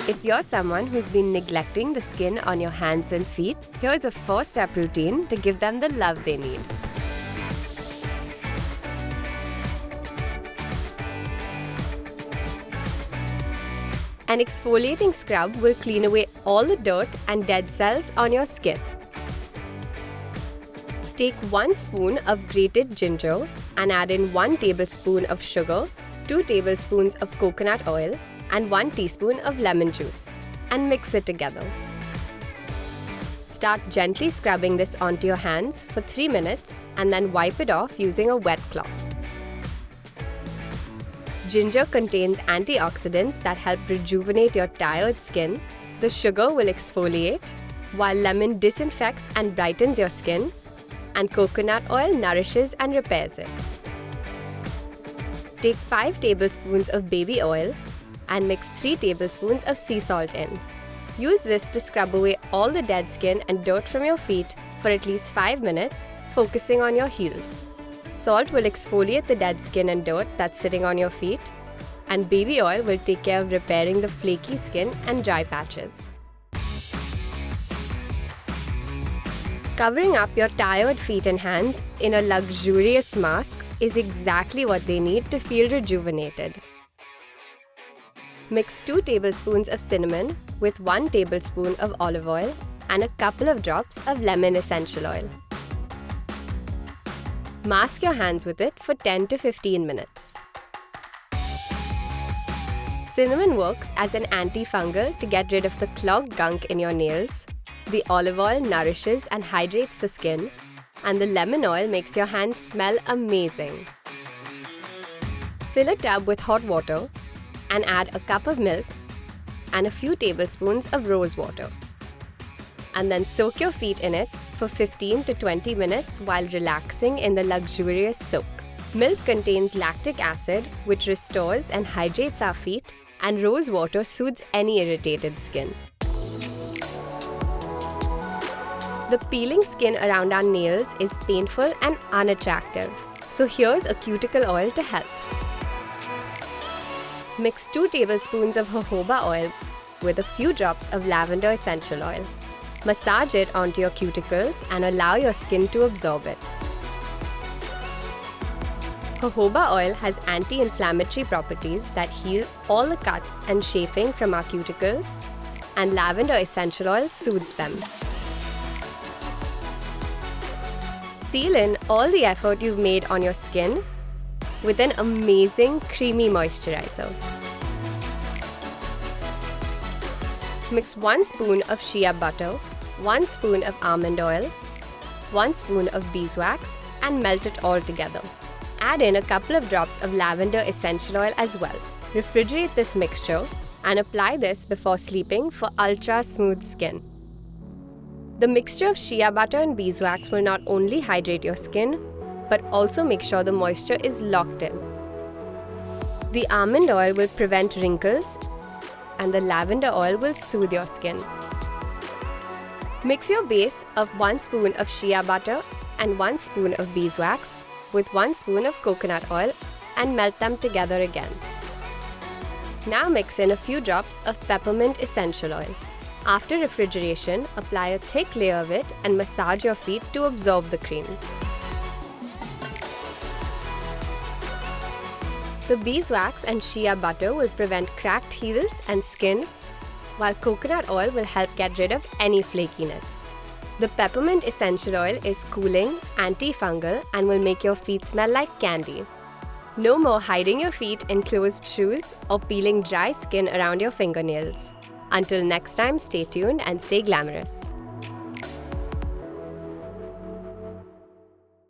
If you're someone who's been neglecting the skin on your hands and feet, here's a 4-step routine to give them the love they need. An exfoliating scrub will clean away all the dirt and dead cells on your skin. Take 1 spoon of grated ginger and add in 1 tablespoon of sugar, 2 tablespoons of coconut oil, and 1 teaspoon of lemon juice, and mix it together. Start gently scrubbing this onto your hands for 3 minutes and then wipe it off using a wet cloth. Ginger contains antioxidants that help rejuvenate your tired skin. The sugar will exfoliate, while lemon disinfects and brightens your skin, and coconut oil nourishes and repairs it. Take 5 tablespoons of baby oil and mix 3 tablespoons of sea salt in. Use this to scrub away all the dead skin and dirt from your feet for at least 5 minutes, focusing on your heels. Salt will exfoliate the dead skin and dirt that's sitting on your feet, and baby oil will take care of repairing the flaky skin and dry patches. Covering up your tired feet and hands in a luxurious mask is exactly what they need to feel rejuvenated. Mix 2 tablespoons of cinnamon with 1 tablespoon of olive oil and a couple of drops of lemon essential oil. Mask your hands with it for 10 to 15 minutes. Cinnamon works as an antifungal to get rid of the clogged gunk in your nails. The olive oil nourishes and hydrates the skin, and the lemon oil makes your hands smell amazing. Fill a tub with hot water and add a cup of milk and a few tablespoons of rose water. And then soak your feet in it for 15 to 20 minutes while relaxing in the luxurious soak. Milk contains lactic acid, which restores and hydrates our feet, and rose water soothes any irritated skin. The peeling skin around our nails is painful and unattractive, so here's a cuticle oil to help. Mix 2 tablespoons of jojoba oil with a few drops of lavender essential oil. Massage it onto your cuticles and allow your skin to absorb it. Jojoba oil has anti-inflammatory properties that heal all the cuts and chafing from our cuticles, and lavender essential oil soothes them. Seal in all the effort you've made on your skin with an amazing creamy moisturizer. Mix 1 spoon of shea butter, 1 spoon of almond oil, 1 spoon of beeswax, and melt it all together. Add in a couple of drops of lavender essential oil as well. Refrigerate this mixture and apply this before sleeping for ultra smooth skin. The mixture of shea butter and beeswax will not only hydrate your skin, but also make sure the moisture is locked in. The almond oil will prevent wrinkles, and the lavender oil will soothe your skin. Mix your base of 1 spoon of shea butter and 1 spoon of beeswax with 1 spoon of coconut oil and melt them together again. Now mix in a few drops of peppermint essential oil. After refrigeration, apply a thick layer of it and massage your feet to absorb the cream. The beeswax and shea butter will prevent cracked heels and skin, while coconut oil will help get rid of any flakiness. The peppermint essential oil is cooling, antifungal, and will make your feet smell like candy. No more hiding your feet in closed shoes or peeling dry skin around your fingernails. Until next time, stay tuned and stay glamorous.